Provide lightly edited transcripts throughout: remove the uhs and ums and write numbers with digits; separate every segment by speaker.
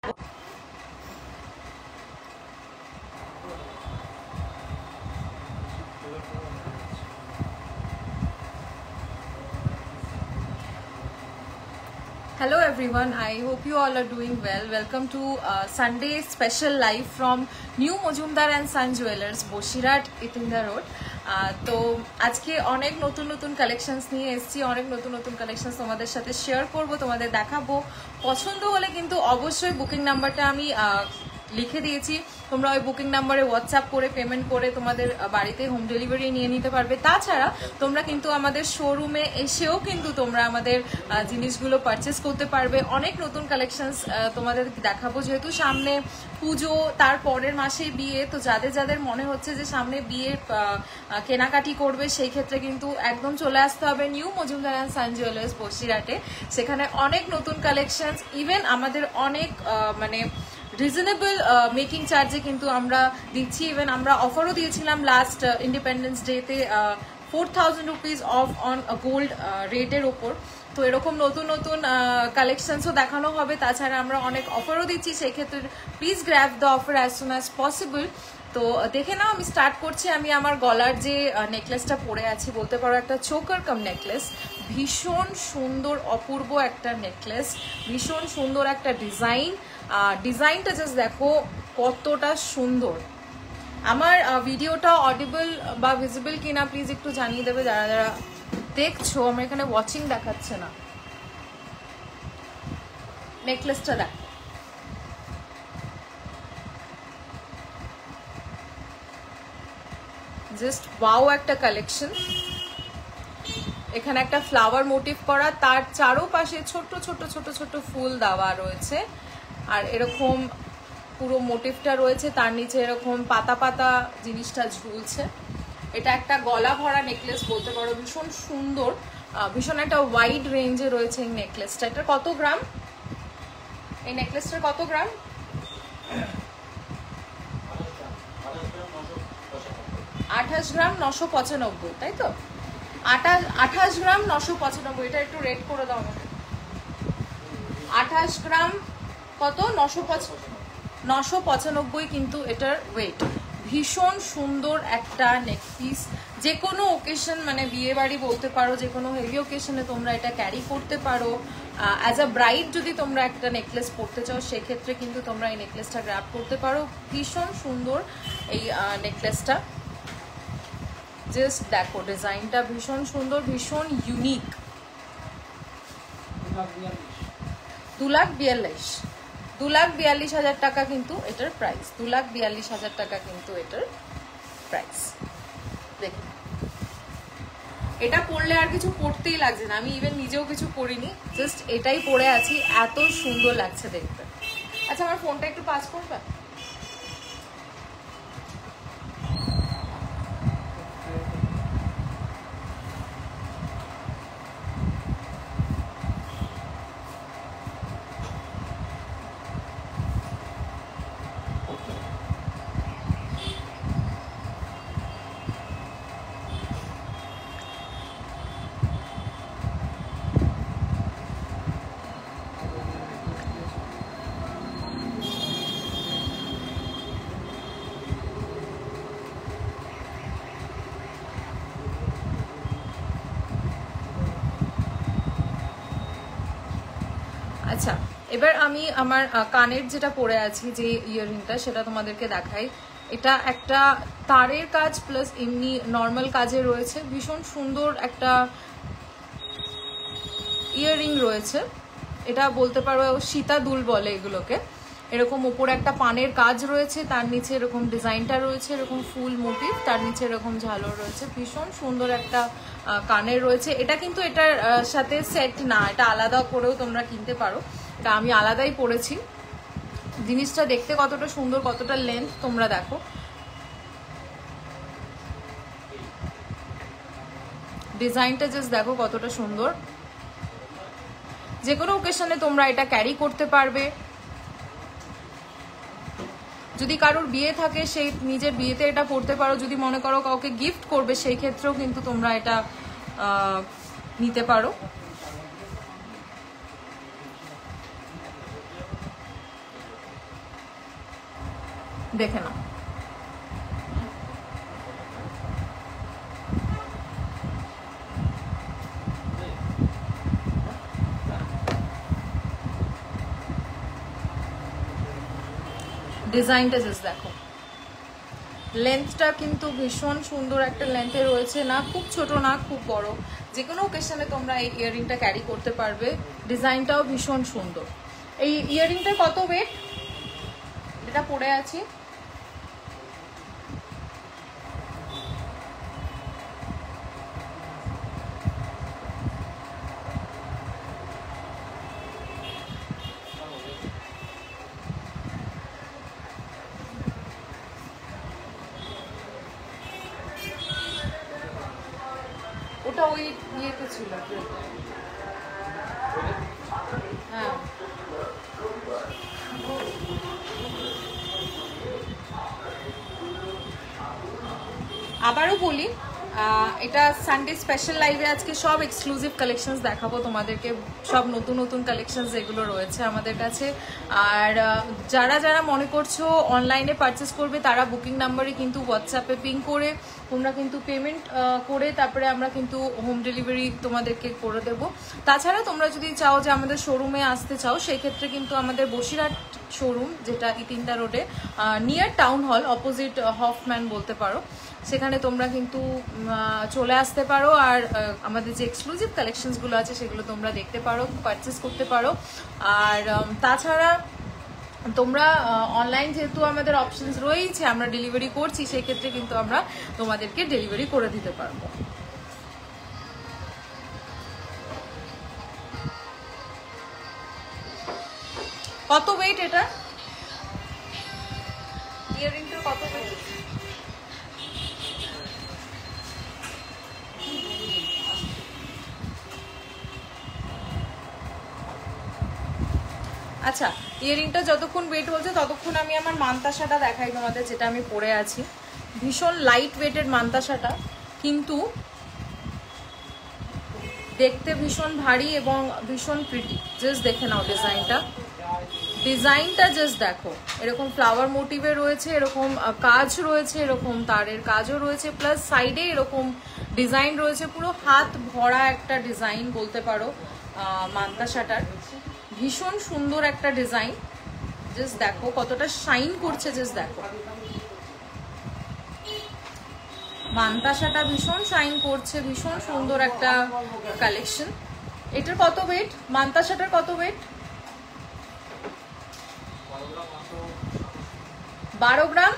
Speaker 1: Hello everyone, I hope you all are doing well. Welcome to Sunday special live from New Mojumdar and Son Jewelers, Boshirat, Itinda Road. তো আজকে অনেক নতুন নতুন collections নিয়ে এসেছি, অনেক নতুন নতুন কালেকশনস তোমাদের সাথে শেয়ার করব, তোমাদের দেখাবো। পছন্দ হলে কিন্তু অবশ্যই বুকিং নাম্বারটা আমি লিখে দিয়েছি, তোমরা ওই বুকিং নাম্বারে হোয়াটসঅ্যাপ করে পেমেন্ট করে তোমাদের বাড়িতে হোম ডেলিভারি নিয়ে নিতে পারবে। তাছাড়া তোমরা কিন্তু আমাদের শোরুমে এসেও কিন্তু তোমরা আমাদের জিনিসগুলো পারচেস করতে পারবে। অনেক নতুন কালেকশনস তোমাদের দেখাবো, যেহেতু সামনে পুজো, তার পরের মাসেই বিয়ে, তো যাদের যাদের মনে হচ্ছে যে সামনে বিয়ে কেনাকাটি করবে সেই ক্ষেত্রে কিন্তু একদম চলে আসতে হবে new Majumdar and San jewellers বসিরহাটে। সেখানে অনেক নতুন কালেকশনস, ইভেন আমাদের অনেক মানে রিজনেবল মেকিং চার্জে কিন্তু আমরা দিচ্ছি। ইভেন আমরা অফারও দিয়েছিলাম লাস্ট ইন্ডিপেন্ডেন্স ডেতে 4000 রুপিস অফ অন গোল্ড রেটের ওপর। তো এরকম নতুন নতুন কালেকশনসও দেখানো হবে। তাছাড়া আমরা অনেক অফারও দিচ্ছি, সেই ক্ষেত্রে please grab the offer as soon as possible. তো দেখে নাও, আমি স্টার্ট করছি। আমি আমার গলার যে নেকলেসটা পরে আছি, বলতে পারো একটা চোকার কাম নেকলেস, ভীষণ সুন্দর অপূর্ব একটা নেকলেস, ভীষণ সুন্দর একটা ডিজাইনটা জাস্ট দেখো কতটা সুন্দর। আমার ভিডিওটা অডিবল বা ভিজিবল কিনা প্লিজ একটু জানিয়ে দেবে যারা যারা দেখছো। আমার এখানে ওয়াচিং দেখাচ্ছে না। নেকলেসটা দেখ, জাস্ট ওয়াও একটা কালেকশন। এখানে একটা ফ্লাওয়ার মোটিভ করা, তার চারোপাশে ছোট ছোট ছোট ছোট ফুল দেওয়া রয়েছে, আর এরকম পুরো মোটিভটা রয়েছে, তার নিচে এরকম পাতা পাতা জিনিসটা ঝুলছে। এটা একটা গলা ভরা নেকলেস বলতে পারো, ভীষণ সুন্দর, ভীষণ একটা ওয়াইড রেঞ্জে রয়েছে এই নেকলেসটা। এটা কত গ্রাম? এই নেকলেসটার কত গ্রাম? 28 গ্রাম 995, তাই তো? 28 গ্রাম 995। এটা একটু রেট করে দাও আমাকে। 28 গ্রাম কত? 995 কিন্তু এটার ওয়েট। ভীষণ সুন্দর একটা নেকপিস, যে কোনো ওকেশন, মানে বিয়ে বাড়ি বলতে পারো, যে কোনো হেভি ওকেশনে তোমরা এটা ক্যারি করতে পারো। অ্যাজ আ ব্রাইড যদি তোমরা একটা নেকলেস পরতে চাও, সেক্ষেত্রে কিন্তু তোমরা এই নেকলেসটা গ্র্যাব করতে পারো। ভীষণ সুন্দর এই নেকলেসটা, জাস্ট দেখো ডিজাইনটা ভীষণ সুন্দর, ভীষণ ইউনিক। 2,42,000 টাকা কিন্তু এটার প্রাইস। 2,42,000 টাকা কিন্তু এটার প্রাইস। দেখুন, এটা পরলে আর কিছু পরতেই লাগছে না। আমি ইভেন নিজেও কিছু করিনি, জাস্ট এটাই পরে আছি, এত সুন্দর লাগছে দেখতে। আচ্ছা, আমার ফোনটা একটু পাস করবে? আচ্ছা, এবার আমি আমার কানের যেটা পরে আছি, যে ইয়াররিংটা, সেটা তোমাদেরকে দেখাই। এটা একটা তারের কাজ প্লাস এমনি নর্মাল কাজে রয়েছে। ভীষণ সুন্দর একটা ইয়াররিং রয়েছে। এটা বলতে পারো সীতা দুল বলে এগুলোকে। এরকম উপরে একটা পানের কাজ রয়েছে, তার নিচে এরকম ডিজাইনটা রয়েছে, এরকম ফুল মোটিভ, তার নিচে এরকম ঝালর রয়েছে। ভীষণ সুন্দর একটা কানের রয়েছে। এটা কিন্তু এটার সাথে সেট না, এটা আলাদা করেও তোমরা কিনতে পারো। তা আমি আলাদাই পরেছি। জিনিসটা দেখতে কতটা সুন্দর, কতটা লেন্থ তোমরা দেখো। ডিজাইনটা জাস্ট দেখো কতটা সুন্দর। যে কোনো ওকেশনে তোমরা এটা ক্যারি করতে পারবে। যদি কারোর বিয়ে থাকে, সেই নিজের বিয়েতে এটা পরতে পারো। যদি মনে করো কাউকে গিফট করবে, সেই ক্ষেত্রেও কিন্তু তোমরা এটা নিতে পারো। দেখে নাও। ডিজাইনটা জাস্ট দেখো, লেন্থটা কিন্তু ভীষণ সুন্দর একটা লেন্থে রয়েছে, না খুব ছোট না খুব বড়, যে কোনো ওকেশনে তোমরা এই ইয়াররিংটা ক্যারি করতে পারবে। ডিজাইনটাও ভীষণ সুন্দর। এই ইয়াররিংটার কত ওয়েট, এটা পরে আছি, ওটা ওই ইয়েতে ছিল, হ্যাঁ আবারও বলি, এটা সানডে স্পেশাল লাইভে আজকে সব এক্সক্লুসিভ কালেকশনস দেখাবো তোমাদেরকে, সব নতুন নতুন কালেকশনস যেগুলো রয়েছে আমাদের কাছে। আর যারা যারা মনে করছো অনলাইনে পারচেস করবে তারা বুকিং নাম্বারে কিন্তু হোয়াটসঅ্যাপে পিং করে তোমরা কিন্তু পেমেন্ট করে তারপরে আমরা কিন্তু হোম ডেলিভারি তোমাদেরকে করে দেবো। তাছাড়া তোমরা যদি চাও যে আমাদের শোরুমে আসতে চাও, সেই ক্ষেত্রে কিন্তু আমাদের বসিরহাট শোরুম, যেটা ইতিন্দা রোডে near town hall opposite Hoffman বলতে পারো, সেখানে তোমরা কিন্তু চলে আসতে পারো। আর আমাদের যে এক্সক্লুসিভ কালেকশনসগুলো আছে সেগুলো তোমরা দেখতে পারো, পারচেস করতে পারো। আর তাছাড়া তোমরা অনলাইন যেহেতু আমাদের অপশনস রয়েছে, আমরা ডেলিভারি করছি, সেই ক্ষেত্রে কিন্তু আমরা তোমাদেরকে ডেলিভারি করে দিতে পারবো। কত ওয়েট এটা, ইয়াররিংটার কত ওয়েট? আচ্ছা, ইয়াররিংটা যতক্ষণ ওয়েট হচ্ছে ততক্ষণ আমি আমার মান্তাসাটা দেখাই তোমাদের, যেটা আমি পরে আছি। ভীষণ লাইট ওয়েটের মান্তাসাটা, কিন্তু দেখতে ভীষণ ভারী এবং ভীষণ প্রিটি। জাস্ট দেখে নাও ডিজাইনটা, ডিজাইনটা জাস্ট দেখো, এরকম ফ্লাওয়ার মোটিভে রয়েছে, এরকম কাজ রয়েছে, এরকম তারের কাজও রয়েছে, প্লাস সাইডে এরকম ডিজাইন রয়েছে, পুরো হাত ভরা একটা ডিজাইন বলতে পারো মান্তাসাটার। ভীষণ সুন্দর একটা ডিজাইন, জাস্ট দেখো কতটা শাইন করছে, জাস্ট দেখো মান্তাসাটা ভীষণ শাইন করছে, ভীষণ সুন্দর একটা কালেকশন। এটার কত ওয়েট, মান্তাসাটার কত ওয়েট? 12 গ্রাম,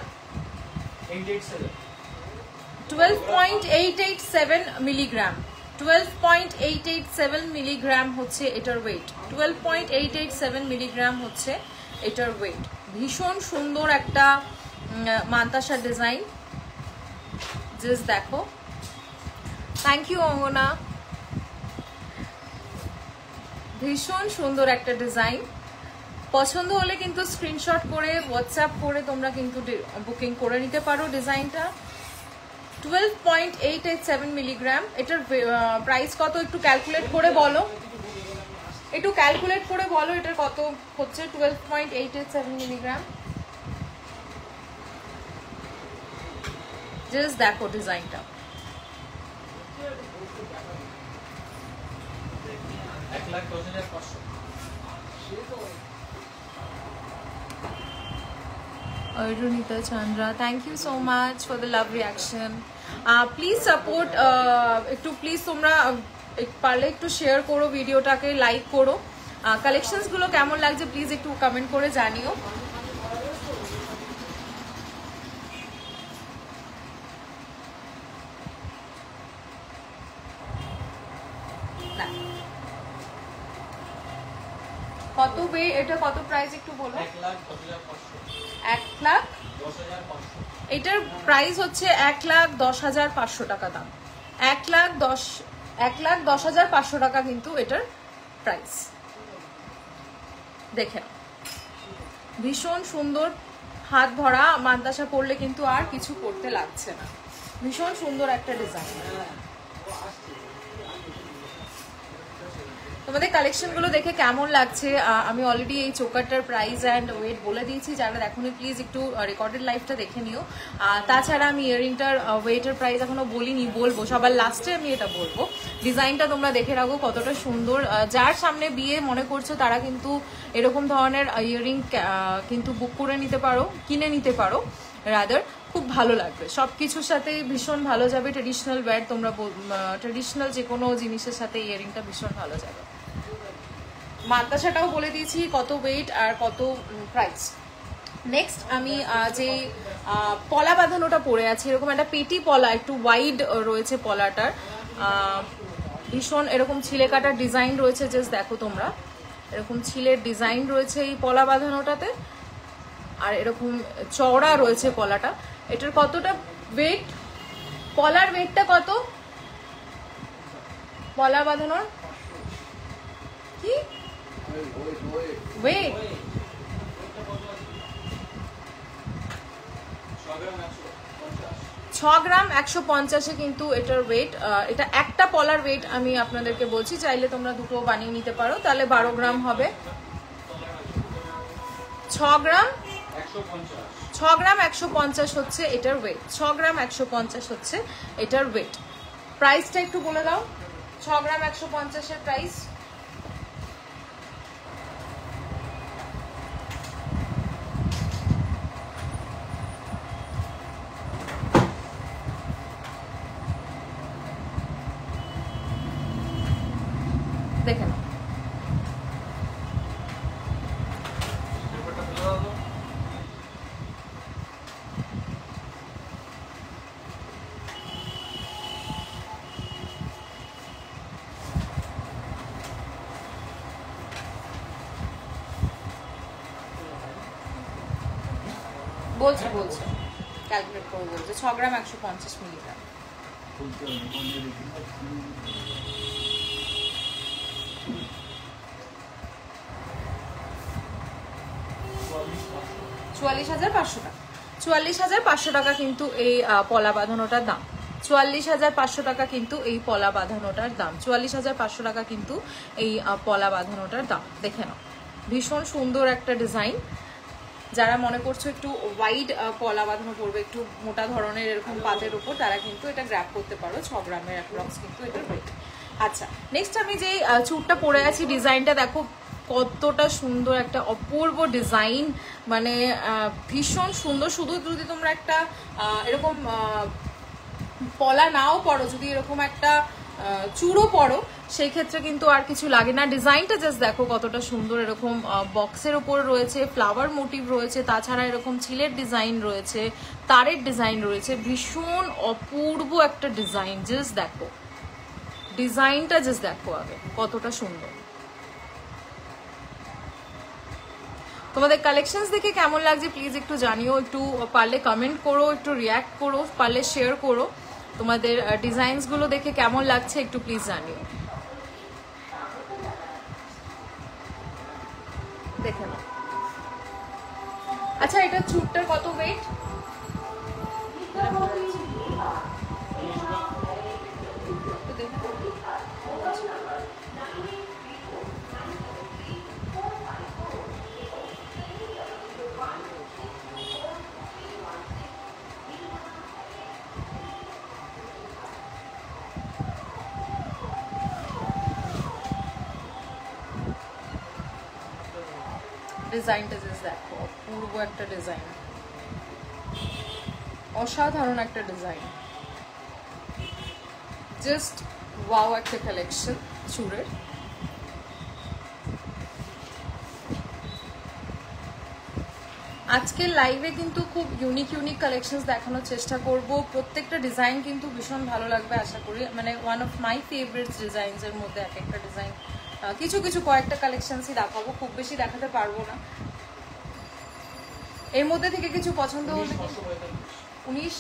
Speaker 1: 12.887 মিলিগ্রাম, 12.887 মিলিগ্রাম হচ্ছে এটার ওয়েট, 12.887 মিলিগ্রাম হচ্ছে এটার ওয়েট। ভীষণ সুন্দর একটা মান্তাসা ডিজাইন, জাস্ট দেখো। থ্যাংক ইউ অঙ্গনা, ভীষণ সুন্দর একটা ডিজাইন। পছন্দ হলে কিন্তু স্ক্রিনশট করে হোয়াটসঅ্যাপ করে তোমরা কিন্তু বুকিং করে নিতে পারো ডিজাইনটা। 12.887 মিলিগ্রাম, এটার প্রাইস কত একটু ক্যালকুলেট করে বলো, একটু ক্যালকুলেট করে বলো এটার কত হচ্ছে 12.887 মিলিগ্রাম। জাস্ট দেখো ডিজাইনটা, Arunita Chandra, thank you so much for the love reaction. Please support, একটু প্লিজ তোমরা পারলে একটু শেয়ার করো ভিডিওটাকে, লাইক করো। কালেকশনস গুলো কেমন লাগছে প্লিজ একটু কমেন্ট করে জানিও। কত বে, এটা কত প্রাইস একটু বলো? 1,10,500। এটার প্রাইস হচ্ছে 1,10,500 টাকা দাম, 1,10,500 টাকা কিন্তু এটার প্রাইস। দেখেন ভীষণ সুন্দর, হাত ভরা মান্তাসা পরলে কিন্তু আর কিছু করতে লাগছে না, ভীষণ সুন্দর একটা ডিজাইন। তো তোমাদের কালেকশনগুলো দেখে কেমন লাগছে? আমি অলরেডি এই চোকারটার প্রাইস অ্যান্ড ওয়েট বলে দিয়েছি, যারা দেখোনি প্লিজ একটু রেকর্ডেড লাইভটা দেখে নিও। তাছাড়া আমি ইয়াররিংটার ওয়েটের প্রাইস এখনো বলিনি, বলবো সবার লাস্টে আমি এটা বলবো। ডিজাইনটা তোমরা দেখে রাখো কতটা সুন্দর। যার সামনে বিয়ে মনে করছো তারা কিন্তু এরকম ধরনের ইয়াররিং কিন্তু বুক করে নিতে পারো, কিনে নিতে পারো রাদার, খুব ভালো লাগবে, সব কিছুর সাথে ভীষণ ভালো যাবে। ট্রেডিশনাল ওয়্যার তোমরা ট্রেডিশনাল যে কোনো জিনিসের সাথে ইয়াররিংটা ভীষণ ভালো যাবে। মাদ্রাসাটাও বলে দিয়েছি কত ওয়েট আর কত প্রাইস। নেক্সট আমি যে পলা বাঁধানোটা পরে আছি, এরকম একটা পেটি পলা, একটু ওয়াইড রয়েছে পলাটার, ভীষণ এরকম ছিলে কাটার ডিজাইন রয়েছে। জাস্ট দেখো তোমরা, এরকম ছিলের ডিজাইন রয়েছে এই পলা বাঁধানোটাতে, আর এরকম চওড়া রয়েছে পলাটা। এটার কতটা ওয়েট, পলার ওয়েটটা কত, পলা বাঁধানোর কি ওয়েট? 6 গ্রাম 150 কিন্তু এটার ওয়েট। এটা একটা পলার ওয়েট আমি আপনাদেরকে বলছি, চাইলে তোমরা দুটো বানিয়ে নিতে পারো, তাহলে 12 গ্রাম হবে। 6 গ্রাম 150 হচ্ছে এটার ওয়েট, 6 গ্রাম 150 হচ্ছে এটার ওয়েট। প্রাইসটা একটু বলে দাও, 6 গ্রাম 150 এর প্রাইস। দেখে নাও, বলছে ক্যালকুলেট করে বলছে 6 গ্রাম 150 মিলিগ্রাম। 44,500 টাকা। 44,500 টাকা কিন্তু এই পলা বাঁধানোটার দাম। 44,500 টাকা কিন্তু এই পলা বাঁধানোটার দাম। 44,500 টাকা কিন্তু এই পলা বাঁধানোটার দাম। দেখে নাও, ভীষণ সুন্দর একটা ডিজাইন। যারা মনে করছো একটু ওয়াইড পলা বাঁধানো পড়বে, একটু মোটা ধরনের এরকম পাতের উপর, তারা কিন্তু এটা গ্র্যাব করতে পারো। 6 গ্রামের অ্যাপ্রক্স কিন্তু এটার ওয়েট। আচ্ছা, নেক্সট আমি যে চুটটা পরে আছি, ডিজাইনটা দেখো কতটা সুন্দর, একটা অপূর্ব ডিজাইন, মানে ভীষণ সুন্দর। শুধু যদি তোমরা একটা এরকম পলা নাও পড়ো, যদি এরকম একটা চূড়ো পড়ো, সেই ক্ষেত্রে কিন্তু আর কিছু লাগে না। ডিজাইনটা জাস্ট দেখো কতটা সুন্দর, এরকম বক্সের ওপর রয়েছে, ফ্লাওয়ার মোটিভ রয়েছে, তাছাড়া এরকম ছিলের ডিজাইন রয়েছে, তারের ডিজাইন রয়েছে, ভীষণ অপূর্ব একটা ডিজাইন। জাস্ট দেখো ডিজাইনটা, জাস্ট দেখো আগে কতটা সুন্দর। তোমাদের কালেকশনস দেখে কেমন লাগছে প্লিজ একটু জানিও, একটু পারলে কমেন্ট করো, একটু রিয়াক্ট করো, পারলে শেয়ার করো। তোমাদের ডিজাইনসগুলো দেখে কেমন লাগছে একটু প্লিজ জানিও। দেখে নাও। আচ্ছা, এটা চুটটার কত ওয়েট? ডিজাইনটা জাস্ট দেখো, অপূর্ব একটা ডিজাইন, অসাধারণ একটা ডিজাইন, জাস্ট ওয়াও একটা কালেকশন চুড়ের। আজকের লাইভে কিন্তু খুব ইউনিক কালেকশনস দেখানোর চেষ্টা করব। প্রত্যেকটা ডিজাইন কিন্তু ভীষণ ভালো লাগবে আশা করি, মানে one of my favourites designs এর মধ্যে এক একটা ডিজাইন। কিছু কয়েকটা কালেকশনসই দেখাবো, খুব বেশি দেখাতে পারবো না। এর মধ্যে থেকে কিছু পছন্দ হলে 19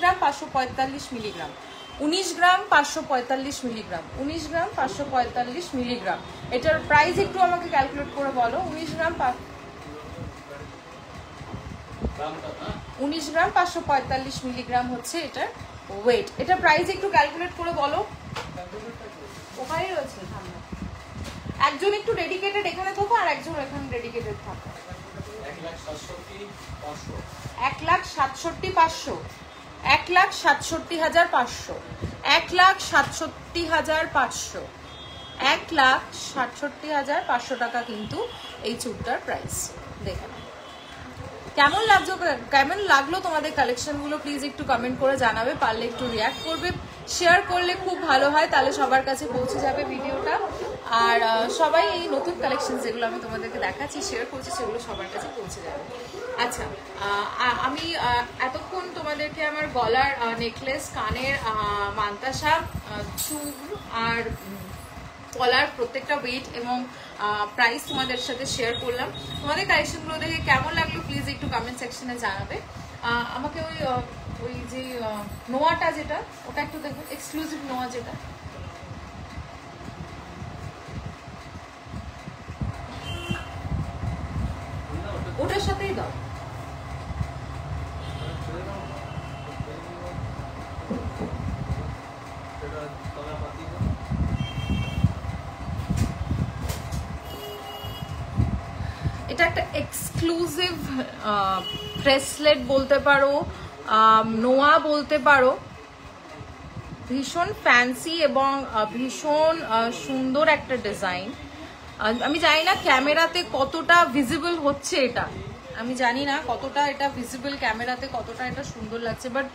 Speaker 1: গ্রাম 545 মিলিগ্রাম, 19 গ্রাম 545 মিলিগ্রাম, 19 গ্রাম 545 মিলিগ্রাম। এটার প্রাইস একটু আমাকে ক্যালকুলেট করে বলো। 19 গ্রাম 545 মিলিগ্রাম হচ্ছে এটার ওয়েট। এটা প্রাইস একটু ক্যালকুলেট করে বলো। ওখানেই রয়েছে। একজন একটু ডেডিকেটেড এখানে থাকো আর একজন এখানে ডেডিকেটেড থাকো। 1,67,500 1,67,500 1,67,500 1,67,500 টাকা কিন্তু এই চুড়টার প্রাইস। দেখে নাও কেমন লাগলো তোমাদের কালেকশনগুলো, প্লিজ একটু কমেন্ট করে জানাবে, পারলে একটু রিয়াক্ট করবে, শেয়ার করলে খুব ভালো হয়, তাহলে সবার কাছে পৌঁছে যাবে ভিডিওটা। আর সবাই এই নতুন কালেকশন যেগুলো আমি তোমাদেরকে দেখাচ্ছি শেয়ার করছি সেগুলো সবার কাছে পৌঁছে যাবে। আচ্ছা, আমি এতক্ষণ তোমাদেরকে আমার গলার নেকলেস, কানের মান্তাসা, চুল আর গলার প্রত্যেকটা ওয়েট এবং প্রাইস তোমাদের সাথে শেয়ার করলাম। তোমাদের কালেকশনগুলো দেখে কেমন লাগলো প্লিজ একটু কমেন্ট সেকশনে জানাবে। আমাকে ওই যে নোয়াটা যেটা, ওটা একটু দেখো, এক্সক্লুসিভ নোয়া যেটা, ওটার সাথেই দাও। এটা একটা এক্সক্লুসিভ ব্রেসলেট বলতে পারো, নোয়া বলতে পারো, ভীষণ ফ্যান্সি এবং ভীষণ সুন্দর একটা ডিজাইন। আমি জানি না ক্যামেরাতে কতটা ভিজিবল হচ্ছে, এটা আমি জানি না কতটা এটা ভিজিবল ক্যামেরাতে, কতটা এটা সুন্দর লাগছে, বাট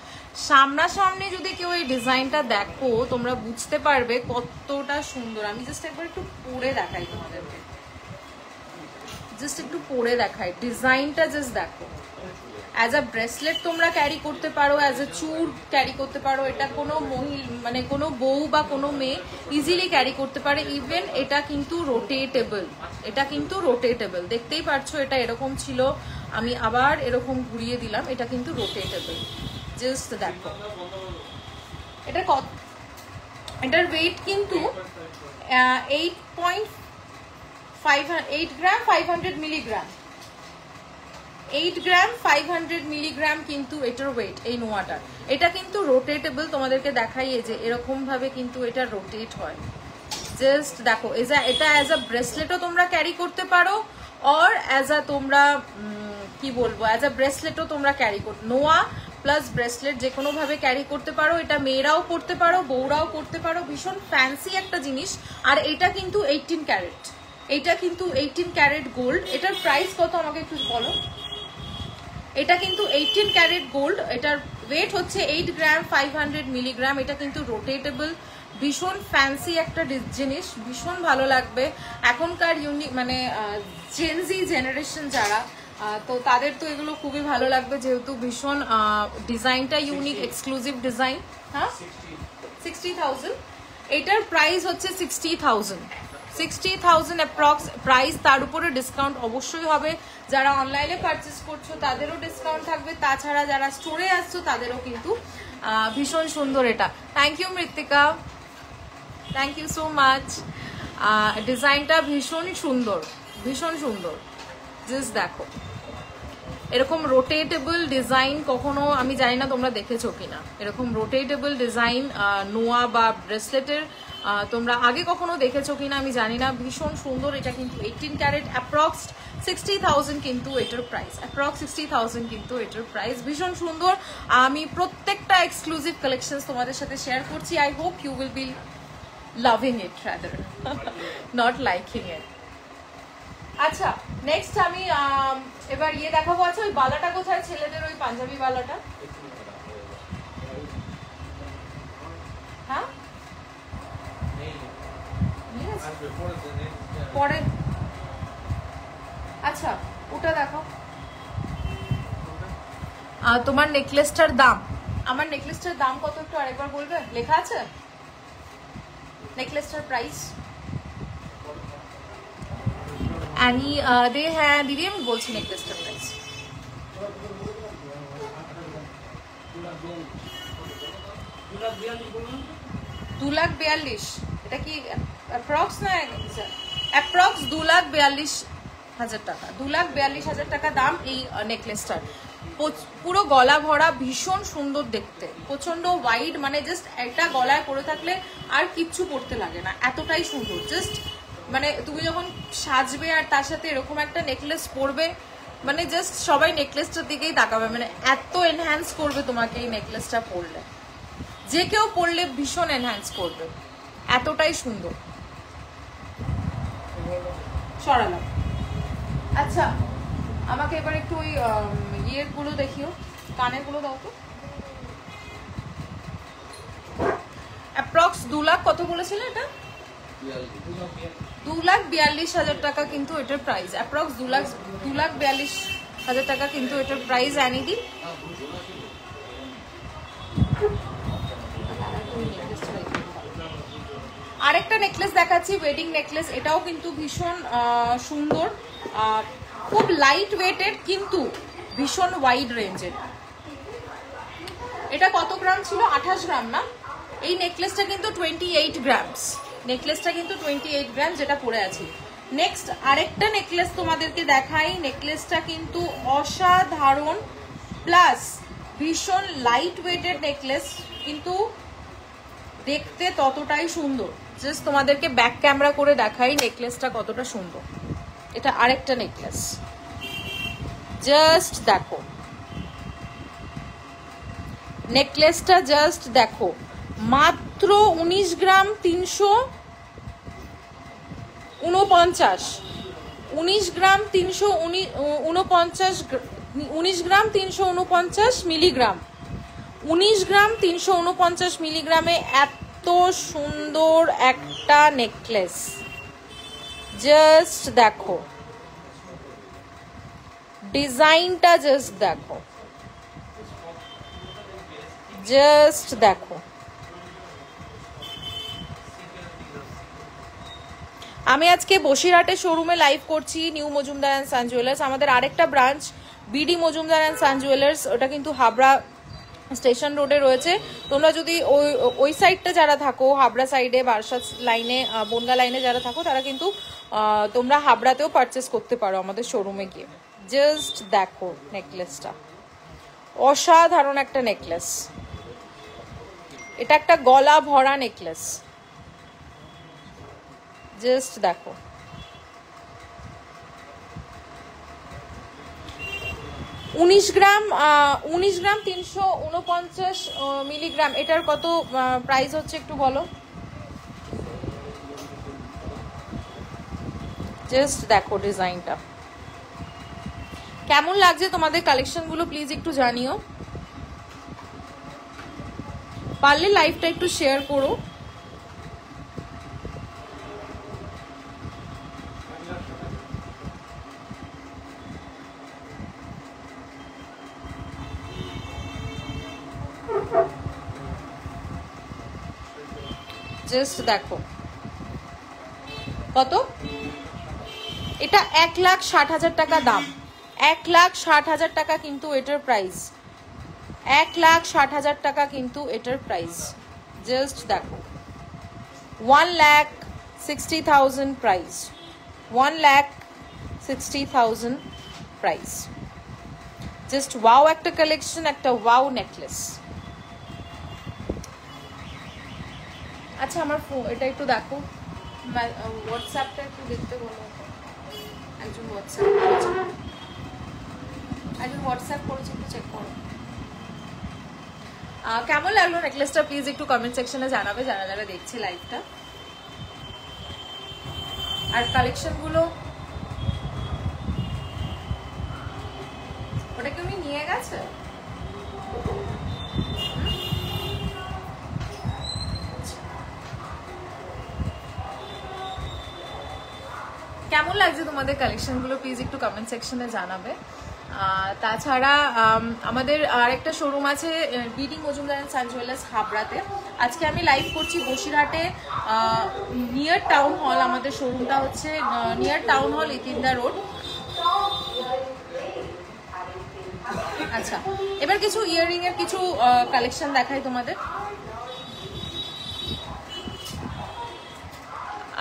Speaker 1: সামনাসামনি যদি কেউ এই ডিজাইনটা দেখো তোমরা বুঝতে পারবে কতটা সুন্দর। আমি জাস্ট একবার একটু পরে দেখাই তোমাদেরকে, জাস্ট একটু পরে দেখাই ডিজাইনটা, জাস্ট দেখো। অ্যাজ আ ব্রেসলেট তোমরা ক্যারি করতে পারো, অ্যাজ আ চুর ক্যারি করতে পারো, এটা কোনো মানে কোনো বউ বা কোনো মেয়ে ইজিলি ক্যারি করতে পারে। ইভেন এটা কিন্তু রোটেটেবল, এটা কিন্তু রোটেটেবল, দেখতেই পাচ্ছ এটা এরকম ছিল, আমি আবার এরকম ঘুরিয়ে দিলাম, এটা কিন্তু রোটেটেবল। জাস্ট দেখো এটার ওয়েট কিন্তু 8 গ্রাম 500 মিলিগ্রাম, 8 গ্রাম 500 মিলিগ্রাম কিন্তু এটার ওয়েট, এই নোয়াটার। এটা কিন্তু রোটেটেবল, তোমাদেরকে দেখাই যে এরকম ভাবে কিন্তু এটা রোটেট হয়। জাস্ট দেখো, এটা অ্যাজ আ ব্রেসলেটও তোমরা ক্যারি করতে পারো, অর অ্যাজ আ তোমরা কি বলবো, অ্যাজ আ ব্রেসলেটও তোমরা ক্যারি করতে, নোয়া প্লাস ব্রেসলেট যে কোনো ভাবে ক্যারি করতে পারো। এটা মেয়েরাও করতে পারো, বউরাও করতে পারো, ভীষণ ফ্যান্সি একটা জিনিস। আর এটা কিন্তু 18 ক্যারেট, এটা কিন্তু 18 ক্যারেট গোল্ড। এটার প্রাইস কত আমাকে একটু বলো। এটা কিন্তু 18 ক্যারেট গোল্ড, এটার ওয়েট হচ্ছে 8 গ্রাম 500 মিলিগ্রাম। এটা কিন্তু রোটেটেবল, ভীষণ ফ্যান্সি একটা জিনিস, ভীষণ ভালো লাগবে। এখনকার ইউনিক মানে জেনজি জেনারেশন যারা, তো তাদের তো এগুলো খুবই ভালো লাগবে, যেহেতু ভীষণ ডিজাইনটা ইউনিক, এক্সক্লুসিভ ডিজাইন। হ্যাঁ, 60,000। এটার প্রাইস হচ্ছে 60,000 অ্যাপ্রক্স প্রাইস। তার উপরে ডিসকাউন্ট অবশ্যই হবে। যারা অনলাইনে পারচেস করছো তাদেরও ডিসকাউন্ট থাকবে, তাছাড়া যারা স্টোরে আসছো তাদেরও কিন্তু ভীষণ সুন্দর এটা। থ্যাংক ইউ মৃত্তিকা, থ্যাংক ইউ সো মাচ। ডিজাইনটা ভীষণ সুন্দর, ভীষণ সুন্দর। জাস্ট দেখো, এরকম রোটেটেবল ডিজাইন কখনো আমি জানি না তোমরা দেখেছো কিনা, এরকম রোটেটেবল ডিজাইন নোয়া বা ব্রেসলেটের তোমরা আগে কখনো দেখেছো কিনা আমি জানি না, ভীষণ সুন্দর। এটা কিন্তু 18 ক্যারেট, অ্যাপ্রক্স 60,000 কিন্তু এটার প্রাইস, অ্যাপ্রক্স 60,000 কিন্তু এটার প্রাইস। ভীষণ সুন্দর। আমি প্রত্যেকটা এক্সক্লুসিভ কালেকশন তোমাদের সাথে শেয়ার করছি। I hope you will be loving it rather not liking it. আচ্ছা, নেক্সট আমি এবার ইয়ে দেখাবো। আচ্ছা, ওই বালাটা কোথায়, ছেলেদের ওই পাঞ্জাবি বালাটা? হ্যাঁ, পরে। আচ্ছা, ওটা দেখো। তোমার নেকলেসটার দাম, আমার নেকলেসটার দাম কত একটু আরেকবার বলবে? লেখা আছে নেকলেসটার প্রাইস? অ্যানি দে, হ্যাঁ দিদি আমি বলছি নেকলেসটার প্রাইস। 2,42,000। এটা কি অ্যাপ্রক্স না অ্যাপ্রক্স 2,42,000 টাকা, 2,42,000 টাকা দাম এই নেকলেসটার। পুরো গলা ভরা, ভীষণ সুন্দর দেখতে, প্রচন্ড ওয়াইড, মানে জাস্ট এটা গলায় পরে থাকলে আর কিচ্ছু পরতে লাগে না, এতটাই সুন্দর। জাস্ট মানে তুমি যখন সাজবে আর তার সাথে এরকম একটা নেকলেস পরবে, মানে জাস্ট সবাই নেকলেসটার দিকেই তাকাবে, মানে এত এনহ্যান্স করবে তোমাকে এই নেকলেসটা পরলে, যে কেউ পরলে ভীষণ এনহ্যান্স করবে, এতটাই সুন্দর। সরালাম। আচ্ছা আমাকে এবার একটু ওই ইয়ের গুলো দেখিও, কানের গুলো দাও তো। অ্যাপ্রক্স 2 লাখ কত বলেছিলে এটা? 2,42,000 টাকা কিন্তু এটার প্রাইস। অ্যাপ্রক্স 2,42,000 টাকা কিন্তু এটার প্রাইস। অ্যানিদি আরেকটা নেকলেস দেখাচ্ছি, ওয়েডিং নেকলেস। এটাও কিন্তু ভীষণ সুন্দর, খুব লাইট ওয়েটেড কিন্তু ভীষণ ওয়াইড রেঞ্জের। এটা কত গ্রাম ছিল? 28 গ্রাম না? এই নেকলেসটা কিন্তু 28 গ্রামস। নেকলেসটা কিন্তু 28 গ্রাম যেটা পরে আছে। নেক্সট আরেকটা নেকলেস তোমাদেরকে দেখাই। নেকলেসটা কিন্তু অসাধারণ প্লাস ভীষণ লাইট ওয়েটেড নেকলেস, কিন্তু দেখতে ততটাই সুন্দর। জাস্ট তোমাদেরকে ব্যাক ক্যামেরা করে দেখাই নেকলেসটা কতটা সুন্দর। এটা আরেকটা নেকলেস, জাস্ট দেখো নেকলেসটা, জাস্ট দেখো, মাত্র 19 গ্রাম 349, 19 গ্রাম 349 মিলিগ্রাম, 19 গ্রাম 349 মিলিগ্রামে এত সুন্দর একটা নেকলেস। জাস্ট দেখো ডিজাইনটা, জাস্ট দেখো, জাস্ট দেখো। আমি আজকে বসিরহাটের শোরুমে লাইভ করছি, New Majumdar and San Jewellers. আমাদের আরেকটা branch BD Majumdar and San Jewellers, ওটা কিন্তু হাবড়া স্টেশন রোডে রয়েছে। তোমরা যদি ওই সাইডটা যারা থাকো, হাবড়া সাইডে বারাসাত লাইনে, বনগা লাইনে যারা থাকো, তারা কিন্তু তোমরা হাবড়াতেও পারচেস করতে পারো আমাদের শোরুমে গিয়ে। জাস্ট দেখো নেকলেসটা, অসাধারণ একটা নেকলেস। এটা একটা গলা ভরা নেকলেস, জাস্ট দেখো। উনিশ গ্রাম 349 মিলিগ্রাম। এটার কত প্রাইস হচ্ছে একটু বলো? জাস্ট দেখো ডিজাইনটা কেমন লাগছে তোমাদের কালেকশন গুলো, প্লিজ একটু জানিও। পারলে লাইভটা একটু শেয়ার করো। জাস্ট দেখো কত, এটা 1,60,000 টাকা দাম, 1,60,000 টাকা কিন্তু এটার প্রাইস, 1,60,000 টাকা কিন্তু এটার প্রাইস। জাস্ট দেখো 1,60,000 প্রাইস, 1,60,000 প্রাইস। জাস্ট ওয়াও একটা কালেকশন, একটা ওয়াও নেকলেস। আচ্ছা আমার এটা একটু দেখো, হোয়াটসঅ্যাপটা একটু দেখতে বলো। একজন হোয়াটসঅ্যাপ করেছে, একটু চেক করো। কেমন লাগলো নেকলেসটা প্লিজ একটু কমেন্ট সেকশনে জানাবে যারা যারা দেখছে লাইভটা। আর কালেকশন গুলো ওটা কি উনি নিয়ে গেছে? কেমন লাগছে তোমাদের কালেকশন গুলো প্লিজ একটু কমেন্ট সেকশনে জানাবে। তাছাড়া আমাদের আরেকটা শোরুম আছে BD Majumdar and San jewellers হাবড়াতে। আজকে আমি লাইভ করছি বসিরহাটে নিয়ার টাউন হল। আমাদের শোরুমটা হচ্ছে নিয়ার টাউন হল, ইতিন্দা রোড। আচ্ছা এবার কিছু ইয়াররিং এর কিছু কালেকশন দেখাই তোমাদের।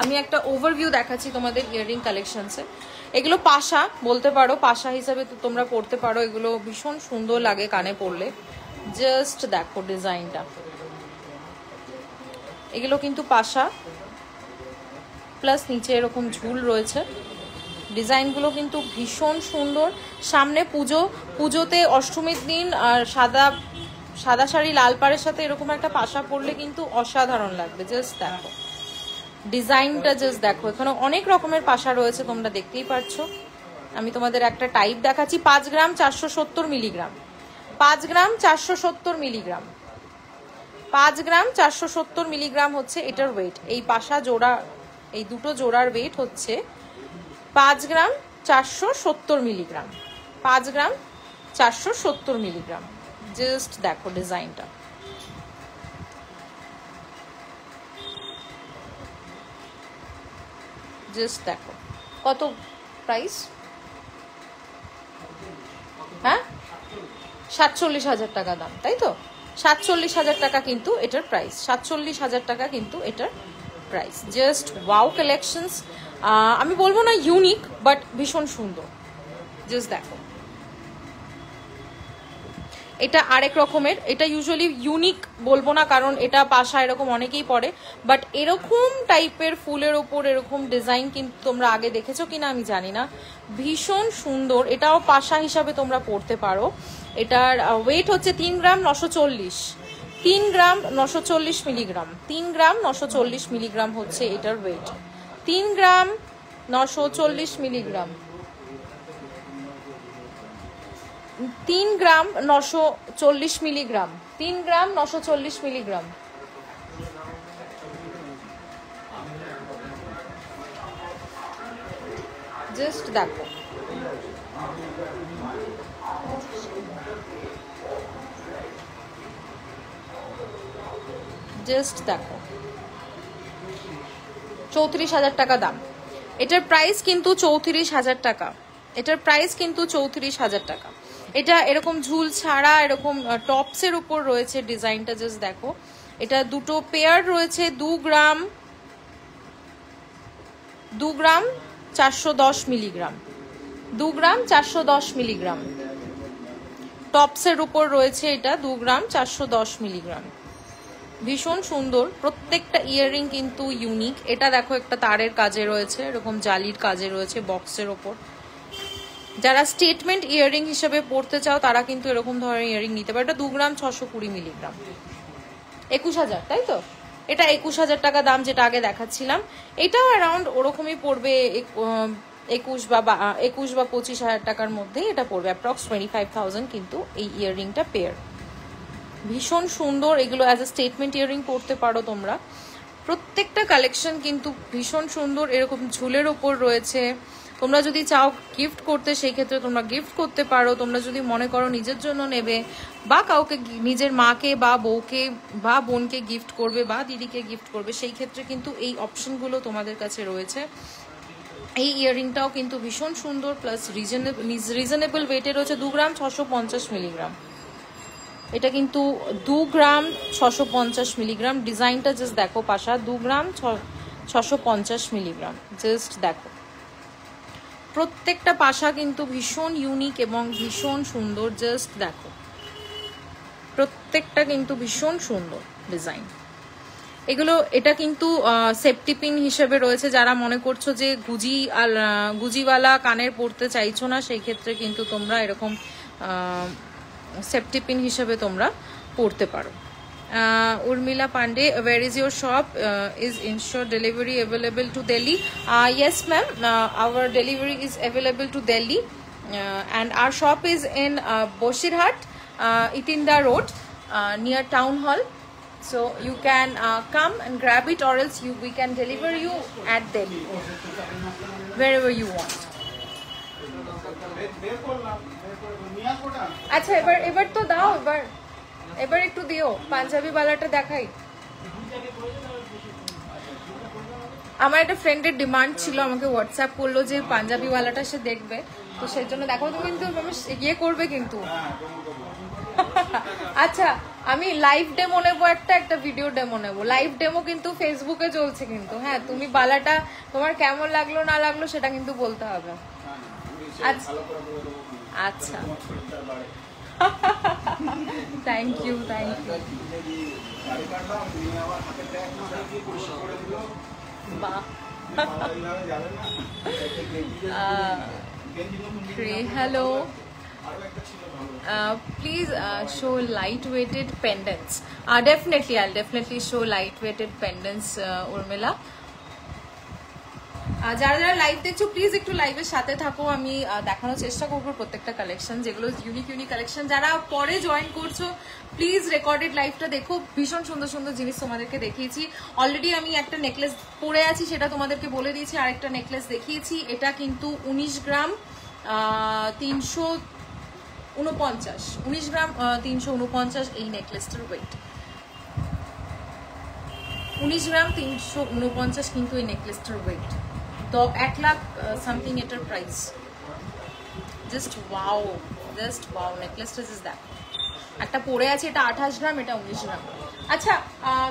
Speaker 1: আমি একটা ওভারভিউ দেখাচ্ছি তোমাদের ইয়াররিং কালেকশনসে। এগুলো পাশা বলতে পারো, পাশা হিসাবে তো তোমরা পড়তে পারো। এগুলো ভীষণ সুন্দর লাগে কানে পরলে। জাস্ট দেখো ডিজাইনটা, এগুলো কিন্তু পাশা। প্লাস নিচে এরকম ঝুল রয়েছে। ডিজাইনগুলো কিন্তু ভীষণ সুন্দর। সামনে পুজোতে অষ্টমীর দিন আর সাদা শাড়ি লাল পাড়ের সাথে এরকম একটা পাশা পরলে কিন্তু অসাধারণ লাগবে। জাস্ট দেখো ডিজাইনটা, জাস্ট দেখো এখানে অনেক রকমের পাশা রয়েছে, তোমরা দেখতেই পাচ্ছ। আমি তোমাদের একটা টাইপ দেখাচ্ছি। 5 গ্রাম 470 মিলিগ্রাম, 5 গ্রাম 470 মিলিগ্রাম, 5 গ্রাম 470 মিলিগ্রাম হচ্ছে এটার ওয়েট। এই পাশা জোড়া, এই দুটো জোড়ার ওয়েট হচ্ছে 5 গ্রাম 470 মিলিগ্রাম, 5 গ্রাম 470 মিলিগ্রাম। জাস্ট দেখো ডিজাইনটা, জাস্ট দেখো কত প্রাইস। হ্যাঁ 47,000 টাকা দাম, তাই তো? 47,000 টাকা কিন্তু এটার প্রাইস, 47,000 টাকা কিন্তু এটার প্রাইস। Just wow collections. আমি বলবো না ইউনিক, বাট ভীষণ সুন্দর। জাস্ট দেখো এটা আরেক রকমের, এটা ইউজুয়ালি ইউনিক বলবো না কারণ এটা পাশা এরকম অনেকেই পরে, বাট এরকম টাইপের ফুলের ওপর এরকম ডিজাইন কিন্তু তোমরা আগে দেখেছো কিনা আমি জানি না। ভীষণ সুন্দর, এটাও পাশা হিসাবে তোমরা পরতে পারো। এটার ওয়েট হচ্ছে 3 গ্রাম 940, 3 গ্রাম 940 মিলিগ্রাম, 3 গ্রাম 940 মিলিগ্রাম হচ্ছে এটার ওয়েট। 3 গ্রাম 940 মিলিগ্রাম, 3 গ্রাম 940 মিলিগ্রাম, 3 গ্রাম 940 মিলিগ্রাম। জাস্ট দেখো জাস্ট দেখো 34,000 টাকা দাম। এটার প্রাইস কিন্তু 34,000 টাকা, এটার প্রাইস কিন্তু 34,000 টাকা। এটা এরকম ঝুল ছাড়া এরকম টপসের উপর রয়েছে ডিজাইনটা, জাস্ট দেখো। এটা দুটো পেয়ার রয়েছে, 2 গ্রাম 410 মিলিগ্রাম, 2 গ্রাম 410 মিলিগ্রাম টপসের উপর রয়েছে। এটা 2 গ্রাম 410 মিলিগ্রাম। ভীষণ সুন্দর, প্রত্যেকটা ইয়াররিং কিন্তু ইউনিক। এটা দেখো একটা তারের কাজে রয়েছে, এরকম জালির কাজে রয়েছে বক্সের ওপর। যারা স্টেটমেন্ট ইয়াররিং হিসেবে পড়তে চাও তারা কিন্তু এরকম ধরনের ইয়াররিং নিতে পারে। এটা 2 গ্রাম 620 মিলিগ্রাম, 21,000, তাই তো? এটা 21,000 টাকা দাম, যেটা আগে দেখাচ্ছিলাম। এটাও অ্যারাউন্ড ওরকমই পড়বে, 21 বা 25,000 টাকার মধ্যেই এটা পড়বে, অ্যাপ্রক্স 25,000 কিন্তু এই ইয়াররিংটা পেয়ার। ভীষণ সুন্দর, এগুলো অ্যাজ এ স্টেটমেন্ট ইয়াররিং পড়তে পারো তোমরা। প্রত্যেকটা কালেকশন কিন্তু ভীষণ সুন্দর, এরকম ঝুলের ওপর রয়েছে। তোমরা যদি চাও গিফট করতে সেই ক্ষেত্রে তোমরা গিফট করতে পারো। তোমরা যদি মনে করো নিজের জন্য নেবে বা কাউকে, নিজের মাকে বা বউকে বা বোনকে গিফট করবে বা দিদিকে গিফট করবে, সেই ক্ষেত্রে কিন্তু এই অপশনগুলো তোমাদের কাছে রয়েছে। এই ইয়াররিংটাও কিন্তু ভীষণ সুন্দর, প্লাস রিজনেবল ওয়েটে রয়েছে। 2 গ্রাম 650 মিলিগ্রাম, এটা কিন্তু 2 গ্রাম 650 মিলিগ্রাম। ডিজাইনটা জাস্ট দেখো, পাশা 2 গ্রাম 650 মিলিগ্রাম। জাস্ট দেখো প্রত্যেকটা পাশা কিন্তু ভীষণ ইউনিক এবং ভীষণ সুন্দর। জাস্ট দেখো প্রত্যেকটা কিন্তু ভীষণ সুন্দর ডিজাইন এগুলো। এটা কিন্তু সেফটি পিন হিসেবে রয়েছে। যারা মনে করছো যে গুজিওয়ালা কানের পরতে চাইছো না, সেই ক্ষেত্রে কিন্তু তোমরা এরকম সেফটি পিন হিসেবে তোমরা পরতে পারো। Urmila Pandey, where is your shop? Is in-store delivery available to Delhi? Yes ma'am, our delivery is available to Delhi, and our shop is in Boshirhat, Itinda Road, near Town Hall. So you can come and grab it, or else we can deliver you at Delhi, wherever you want. আচ্ছা এবার তো দাও, এবার একটু দিও, পাঞ্জাবি বালাটা দেখাই। আমার একটা ফ্রেন্ডের ডিমান্ড ছিল, আমাকে হোয়াটসঅ্যাপ করলো যে পাঞ্জাবি বালাটা সে দেখবে, তো সেই জন্য দেখো। তুমি কিন্তু ইয়ে করবে কিন্তু। আচ্ছা আমি লাইভ ডেমো নেবো, একটা ভিডিও ডেমো নেবো, লাইভ ডেমো কিন্তু ফেসবুকে চলছে কিন্তু। হ্যাঁ তুমি বালাটা তোমার কেমন লাগলো না লাগলো সেটা কিন্তু বলতে হবে। আচ্ছা আচ্ছা থ্যাংক ইউ। বাহ hello. Please show light-weighted pendants. Definitely, I'll definitely show light-weighted pendants, Urmila. যারা যারা লাইভ দেখছো প্লিজ একটু লাইভের সাথে থাকো, আমি দেখানোর চেষ্টা করবো প্রত্যেকটা কালেকশন, যেগুলো ইউনিক কালেকশন। যারা পরে জয়েন করছো প্লিজ রেকর্ডেড লাইভটা দেখো, ভীষণ সুন্দর সুন্দর জিনিস তোমাদেরকে দেখিয়েছি। অলরেডি আমি একটা নেকলেস পরে আছি, সেটা তোমাদেরকে বলে দিয়েছি। আরেকটা নেকলেস দেখিয়েছি, এটা কিন্তু 19 গ্রাম 349, 19 গ্রাম 349 এই নেকলেসটার ওয়েট। 19 গ্রাম 349 কিন্তু এই নেকলেসটার ওয়েট। তো 1 লাখ সামথিং এটার price. Just wow, just wow, নেকলেসটা জাস্ট দেখো। একটা পরে আছে, এটা 28 গ্রাম, এটা 19 গ্রাম। আচ্ছা,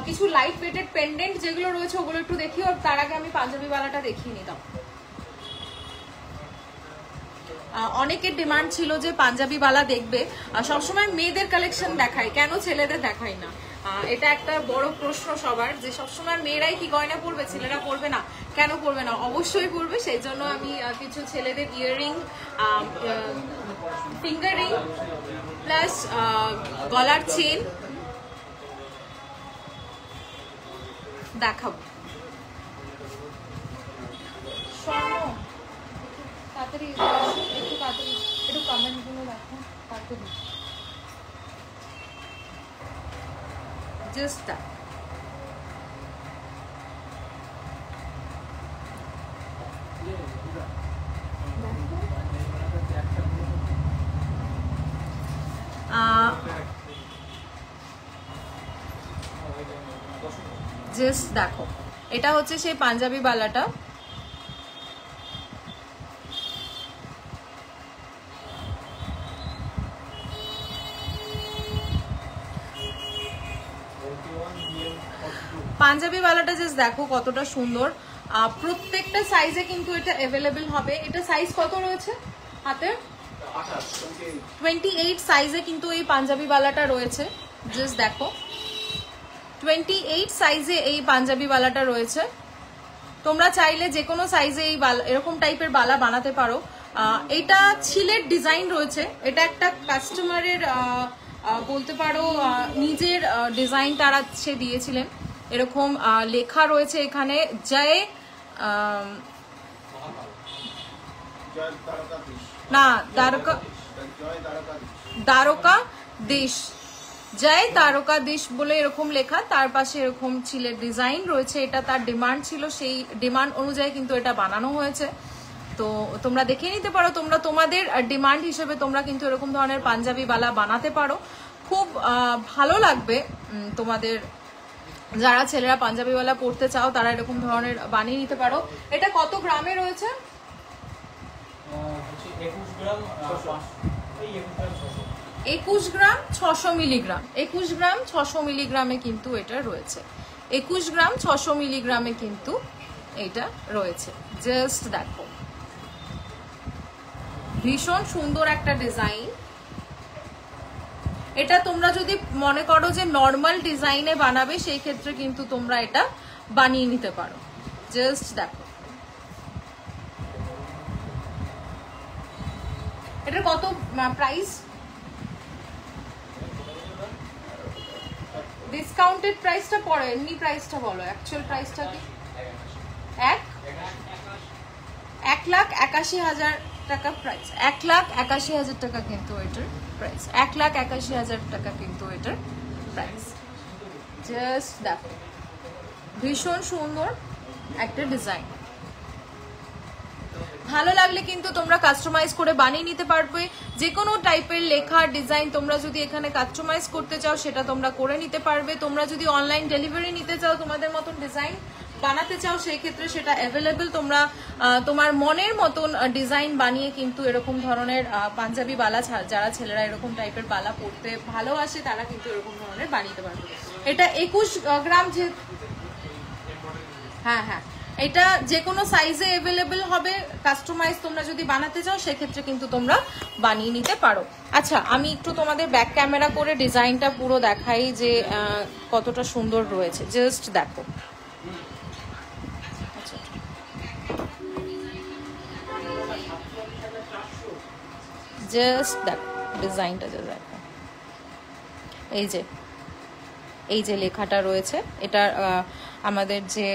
Speaker 1: কিছু লাইট ওয়েটেড পেন্ডেন্ট যেগুলো রয়েছে ওগুলো একটু দেখি, আর তার আগে আমি পাঞ্জাবি বালাটা দেখিয়ে নিতাম। অনেকের ডিমান্ড ছিল যে পাঞ্জাবি বালা দেখবে, সবসময় মেয়েদের কালেকশন দেখায়, কেন ছেলেদের দেখায় না? এটা একটা বড় প্রশ্ন সবার, যে সবসময় মেয়েরাই কি গয়না পরবে, ছেলেরা পরবে না? কেন পরবে না? অবশ্যই পরবে। সেই জন্য আমি কিছু ছেলেদের ইয়াররিং, ফিঙ্গার রিং প্লাস গলার চেন দেখাবো। তাড়াতাড়ি একটু তাড়াতাড়ি একটু কমেন্টগুলো দেখো, তাড়াতাড়ি জাস্ট দ্যাট। জাস্ট দেখো, এটা হচ্ছে সেই পাঞ্জাবি বালাটা। পাঞ্জাবি বালাটা জাস্ট দেখো কতটা সুন্দর। প্রত্যেকটা সাইজে কিন্তু এটা অ্যাভেলেবেল হবে। এটা সাইজ কত রয়েছে হাতে? 28 সাইজে কিন্তু এই পাঞ্জাবি বালাটা রয়েছে। জাস্ট দেখো, 28 সাইজে এই পাঞ্জাবি বালাটা রয়েছে। তোমরা চাইলে যে কোনো সাইজে এই এরকম টাইপের বালা বানাতে পারো। এটা ছিলের ডিজাইন রয়েছে, এটা একটা কাস্টমারের বলতে পারো নিজের ডিজাইন তারা সে দিয়েছিলেন। এরকম লেখা রয়েছে এখানে, জয় না দ্বারকা দেশ, জয় দ্বারকা দেশ বলে এরকম লেখা, তার পাশে এরকম ছিলের ডিজাইন রয়েছে। এটা তার ডিমান্ড ছিল, সেই ডিমান্ড অনুযায়ী কিন্তু এটা বানানো হয়েছে। তো তোমরা দেখে নিতে পারো, তোমরা তোমাদের ডিমান্ড হিসেবে তোমরা কিন্তু এরকম ধরনের পাঞ্জাবি বালা বানাতে পারো, খুব ভালো লাগবে তোমাদের। যারা ছেলেরা পাঞ্জাবি বালা পড়তে চাও তারা এরকম ধরনের বানিয়ে নিতে পারো। এটা কত গ্রামে রয়েছে? 21 গ্রাম 600 মিলিগ্রাম। 21 গ্রাম 600 মিলিগ্রামে কিন্তু এটা রয়েছে। 21 গ্রাম 600 মিলিগ্রামে কিন্তু এটা রয়েছে। জাস্ট দেখো, ভীষণ সুন্দর একটা ডিজাইন। এটা তোমরা যদি মনে করো যে নর্মাল ডিজাইনে বানাবে, সেই ক্ষেত্রে কিন্তু তোমরা এটা বানিয়ে নিতে পারো। জাস্ট দেখো, এটার কত প্রাইস? ডিসকাউন্টেড প্রাইসটা পড়ে, এমনি প্রাইসটা বলো, অ্যাকচুয়াল প্রাইসটা কি? 1,81,000 টাকা প্রাইস। 1,81,000 টাকা কিন্তু এটার প্রাইস। 1,81,000 টাকা কিন্তু এটার প্রাইস। জাস্ট দেখো, ভীষণ সুন্দর একটা ডিজাইন। ভালো লাগলে কিন্তু তোমরা কাস্টমাইজ করে বানিয়ে নিতে পারবে। যে কোনো টাইপের লেখা ডিজাইন তোমরা যদি এখানে কাস্টমাইজ করতে চাও সেটা তোমরা করে নিতে পারবে। তোমরা যদি অনলাইন ডেলিভারি নিতে চাও, তোমাদের মতন ডিজাইন বানাতে চাও, সেই ক্ষেত্রে সেটা অ্যাভেলেবেল। তোমরা তোমার মনের মতন ডিজাইন বানিয়ে কিন্তু এরকম ধরনের পাঞ্জাবি বালা, যারা ছেলেরা এরকম টাইপের বালা পরতে ভালোবাসে তারা কিন্তু এরকম ধরনের বানিয়ে পারবে। এটা 21 গ্রাম, যে হ্যাঁ হ্যাঁ, এটা যে কোনো সাইজে অ্যাভেলেবেল হবে। কাস্টমাইজ তোমরা যদি বানাতে চাও সেক্ষেত্রে কিন্তু তোমরা বানিয়ে নিতে পারো। আচ্ছা, আমি একটু তোমাদের ব্যাক ক্যামেরা করে ডিজাইনটা পুরো দেখাই যে কতটা সুন্দর রয়েছে। জাস্ট দেখো, জাস্ট দেখো ডিজাইনটা, যে দেখো এই যে লেখাটা রয়েছে, এটা আমাদের যে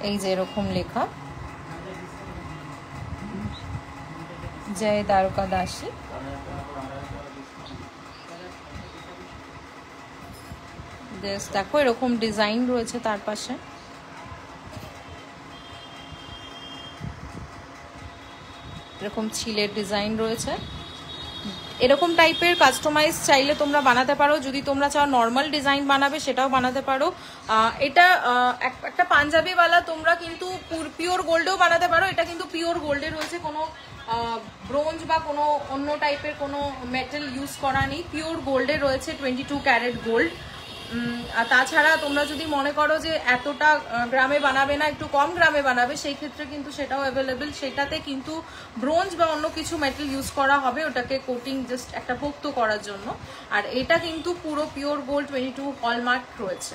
Speaker 1: এই যে এরকম লেখা, জয় দ্বারকা দাসী। দেখো এরকম ডিজাইন রয়েছে তার পাশে, এরকম ছিলের ডিজাইন রয়েছে। এরকম টাইপের কাস্টমাইজ চাইলে তোমরা বানাতে পারো, যদি তোমরা চাও নর্মাল ডিজাইন বানাবে সেটাও বানাতে পারো। এটা একটা পাঞ্জাবিওয়ালা তোমরা কিন্তু পিওর গোল্ডেও বানাতে পারো, এটা কিন্তু পিওর গোল্ডে রয়েছে, কোনো ব্রোঞ্জ বা কোনো অন্য টাইপের কোনো মেটাল ইউজ করা নেই, পিওর গোল্ডে রয়েছে, 22 ক্যারেট গোল্ড। আর তাছাড়া তোমরা যদি মনে করো যে এতটা গ্রামে বানাবে না, একটু কম গ্রামে বানাবে, সেই ক্ষেত্রে কিন্তু সেটাও অ্যাভেলেবেল, সেটাতে কিন্তু ব্রোঞ্জ বা অন্য কিছু মেটাল ইউজ করা হবে, ওটাকে কোটিং জাস্ট একটা পোক্ত করার জন্য। আর এটা কিন্তু পুরো পিওর গোল্ড 22 হলমার্ক রয়েছে।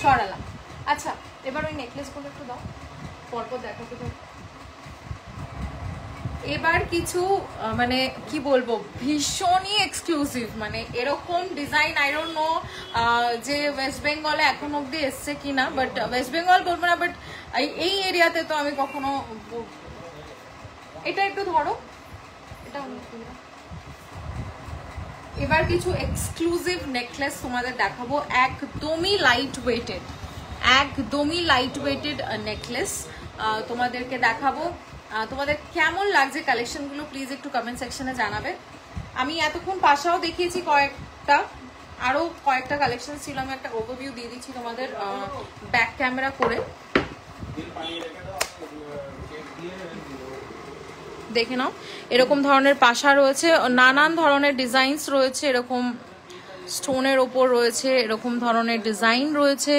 Speaker 1: সরালাম। আচ্ছা এবার ওই নেকলেসগুলো একটু দাও, পরপর দেখো তো। এবার কিছু মানে কি বলবো, ভীষণই এক্সক্লুসিভ, মানে এরকম ডিজাইন আই ডোন্ট নো যে ওয়েস্ট বেঙ্গলে এখন অব্দি এসছে কিনা, বাট ওয়েস্ট বেঙ্গল বলবো না, বাট এই এরিয়াতে তো আমি কখনো। এটা একটু ধরো, এটা এবার কিছু এক্সক্লুসিভ নেকলেস তোমাদের দেখাবো, একদমই লাইট ওয়েটেড, একদমই লাইট ওয়েটেড নেকলেস তোমাদেরকে দেখাবো। তোমাদের কেমন লাগছে কালেকশনগুলো প্লিজ একটু কমেন্ট সেকশনে জানাবে। আমি এতক্ষণ পাশাও দেখিয়েছি কয়েকটা, আরও কয়েকটা কালেকশন ছিল, আমি একটা ওভারভিউ দিয়ে দিচ্ছি তোমাদের ব্যাক ক্যামেরা করে, দেখে নাও। এরকম ধরনের পাশা রয়েছে, নানান ধরনের ডিজাইনস রয়েছে, এরকম স্টোনের ওপর রয়েছে, এরকম ধরনের ডিজাইন রয়েছে,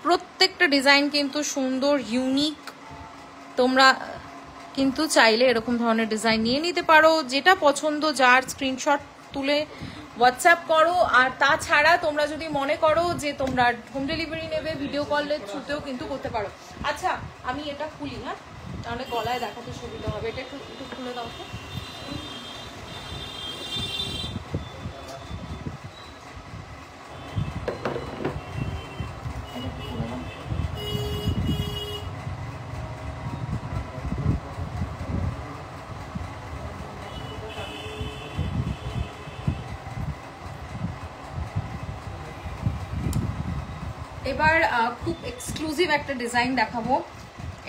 Speaker 1: প্রত্যেকটা ডিজাইন কিন্তু সুন্দর ইউনিক। তোমরা কিন্তু চাইলে এরকম ধরনের ডিজাইন নিয়ে নিতে পারো, যেটা পছন্দ যার স্ক্রিনশট তুলে হোয়াটসঅ্যাপ করো। আর তাছাড়া তোমরা যদি মনে করো যে তোমরা হোম ডেলিভারি নেবে, ভিডিও কলের থ্রুতেও কিন্তু করতে পারো। আচ্ছা আমি এটা খুলি, হ্যাঁ, তাহলে গলায় দেখাতে সুবিধা হবে, এটা একটু খুলে দাও তো। এবার খুব এক্সক্লুসিভ একটা ডিজাইন দেখাবো,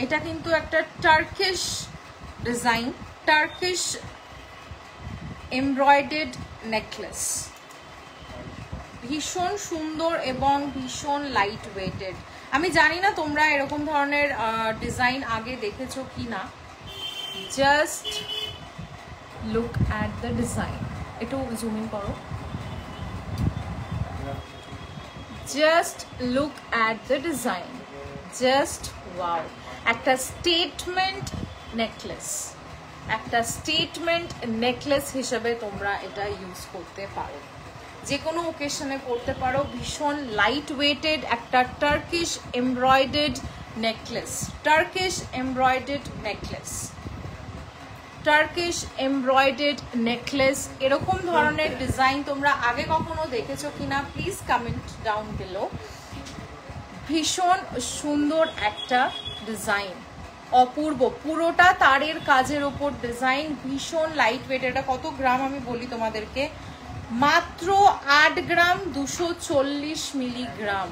Speaker 1: এটা কিন্তু একটা Turkish design, Turkish embroidered necklace, ভীষণ সুন্দর এবং ভীষণ লাইট ওয়েটেড। আমি জানি না তোমরা এরকম ধরনের ডিজাইন আগে দেখেছো কি না, just look at the design, একটু জুম ইন করো, just look at the design, just wow. একটা স্টেটমেন্ট নেকলেস, একটা স্টেটমেন্ট নেকলেস হিসেবে তোমরা এটা ইউজ করতে পারো, যে কোনো ওকেশনে পরতে পারো। ভীষণ লাইট ওয়েটেড একটা Turkish embroidered necklace, Turkish embroidered necklace, Turkish embroidered necklace. এরকম ধরনের ডিজাইন তোমরা আগে কখনো দেখেছো কিনা প্লিজ কমেন্ট ডাউন বিলো। ভীষণ সুন্দর একটা ডিজাইন, অপূর্ব, পুরোটা তারের কাজের ওপর ডিজাইন, ভীষণ লাইট ওয়েট। এটা কত গ্রাম আমি বলি তোমাদেরকে, মাত্র 8 গ্রাম 240 মিলিগ্রাম।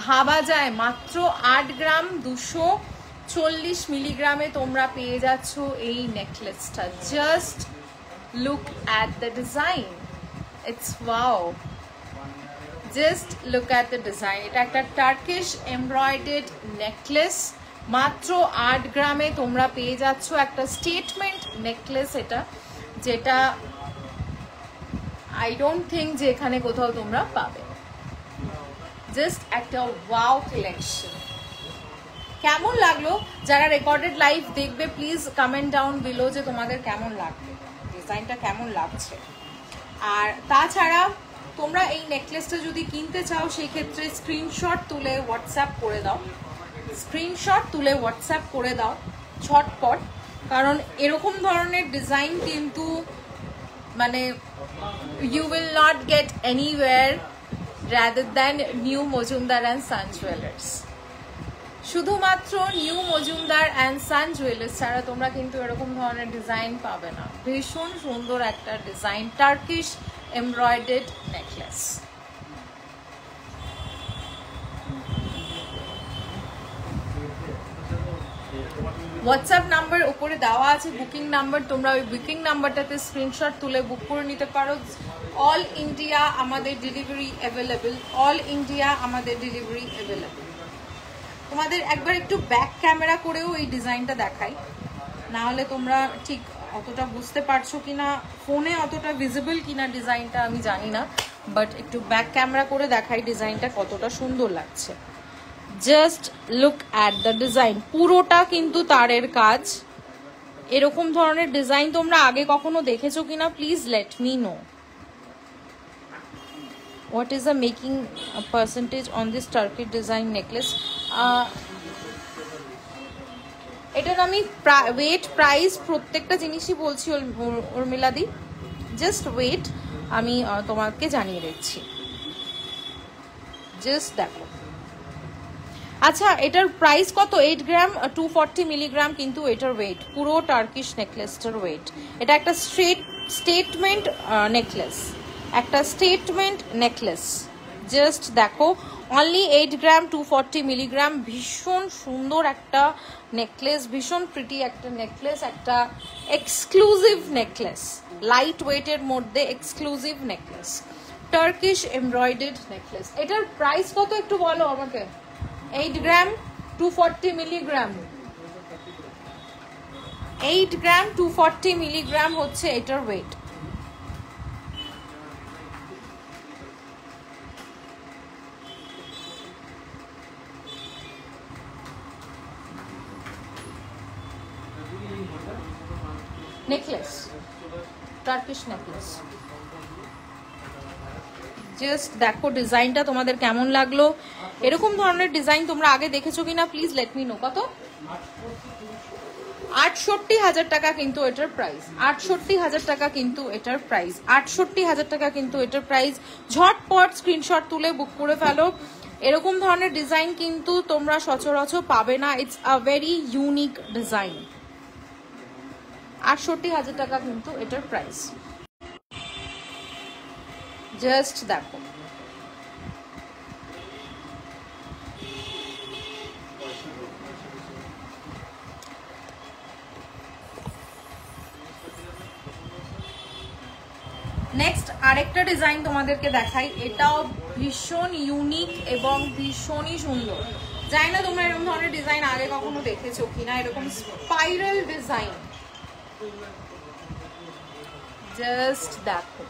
Speaker 1: ভাবা যায় মাত্র 8 গ্রাম 240 মিলিগ্রামে তোমরা পেয়ে যাচ্ছ এই নেকলেসটা। Just look at the design, it's wow, just look at the design. এটা একটা টার্কিশ এমব্রয়ডার্ড নেকলেস, মাত্র 8 গ্রামে তোমরা পেয়ে যাচ্ছ একটা স্টেটমেন্ট নেকলেস, এটা যেটা আই ডোন্ট থিঙ্ক যে এখানে কোথাও তোমরা পাবে। জাস্ট একটা ওয়াও কালেকশন। কেমন লাগলো? যারা রেকর্ডেড লাইভ দেখবে প্লিজ কমেন্ট ডাউন বিলো যে তোমাদের কেমন লাগবে। ডিজাইনটা কেমন লাগছে। আর তাছাড়া তোমরা এই নেকলেসটা যদি কিনতে চাও সেই ক্ষেত্রে স্ক্রিনশট তুলে হোয়াটসঅ্যাপ করে দাও, স্ক্রিনশট তুলে হোয়াটসঅ্যাপ করে দাও ঝটপট, কারণ এরকম ধরনের ডিজাইন কিন্তু মানে you will not get anywhere rather than New Majumdar and Son Jewelers. শুধুমাত্র New Majumdar and San Jewellers ছাড়া তোমরা কিন্তু এরকম ধরনের ডিজাইন পাবে না। ভীষণ সুন্দর একটা design, Turkish embroidered necklace. WhatsApp number উপরে দেওয়া আছে, বুকিং নাম্বার, তোমরা ওই বুকিং নাম্বারটাতে স্ক্রিনশট তুলে বুক করে নিতে পারো। অল ইন্ডিয়া আমাদের ডেলিভারি অ্যাভেলেবেল, অল ইন্ডিয়া আমাদের ডেলিভারি অ্যাভেলেবেল। তোমাদের একবার একটু ব্যাক ক্যামেরা করেও এই ডিজাইনটা দেখাই, না হলে তোমরা ঠিক অতটা বুঝতে পারছো কিনা, ফোনে অতটা ভিজিবল কিনা ডিজাইনটা আমি জানি না, বাট একটু ব্যাক ক্যামেরা করে দেখাই ডিজাইনটা কতটা সুন্দর লাগছে। Just look at the design, পুরোটা কিন্তু তারের কাজ। এরকম ধরনের ডিজাইন তোমরা আগে কখনো দেখেছো কিনা please let me no. What is the making percentage on this Turkish design necklace? এটার আমি ওয়েট প্রাইস প্রত্যেকটা জিনিসই বলছি উর্মিলাদি, জাস্ট ওয়েট, আমি তোমাকে জানিয়ে দিচ্ছি, জাস্ট দেখো। আচ্ছা এটার প্রাইস কত? 8 গ্রাম 240 মিলিগ্রাম কিন্তু এটার ওয়েট, পুরো টার্কিশ নেকলেসটার ওয়েট। এটা একটা স্টেটমেন্ট নেকলেস, একটা স্টেটমেন্ট নেকলেস। জাস্ট দেখো, অনলি 8 গ্রাম 240 মিলিগ্রাম। ভীষণ সুন্দর একটা নেকলেস, ভীষণ প্রিটি একটা নেকলেস, একটা এক্সক্লুসিভ নেকলেস, লাইট ওয়েটের মধ্যে exclusive necklace, Turkish embroidered necklace. এটার প্রাইস কত একটু বলো আমাকে? 8 গ্রাম 240 মিলিগ্রাম, 8 গ্রাম 240 মিলিগ্রাম হচ্ছে এটার weight. Necklace, Turkish necklace. Just দেখো ডিজাইনটা তোমাদের কেমন লাগলো। এরকম ধরনের ডিজাইন তোমরা আগে দেখেছো কিনা প্লিজ লেট মি নো। কত? 68,000 টাকা কিন্তু এটার প্রাইস, 68,000 টাকা কিন্তু এটার প্রাইস, 68,000 টাকা কিন্তু এটার প্রাইস। ঝটপট স্ক্রিনশট তুলে বুক করে ফেলো। এরকম ধরনের ডিজাইন কিন্তু তোমরা সচরাচর পাবে না, it's a very unique design. 68,000 টাকা কিন্তু এটার প্রাইস। জাস্ট দেখো, নেক্সট আরেকটা ডিজাইন তোমাদেরকে দেখাই। এটাও ভীষণ ইউনিক এবং ভীষণই সুন্দর। জানি না তোমরা এরকম ধরনের ডিজাইন আগে কখনো দেখেছো কিনা, এরকম স্পাইরাল ডিজাইন। জাস্ট দেখো,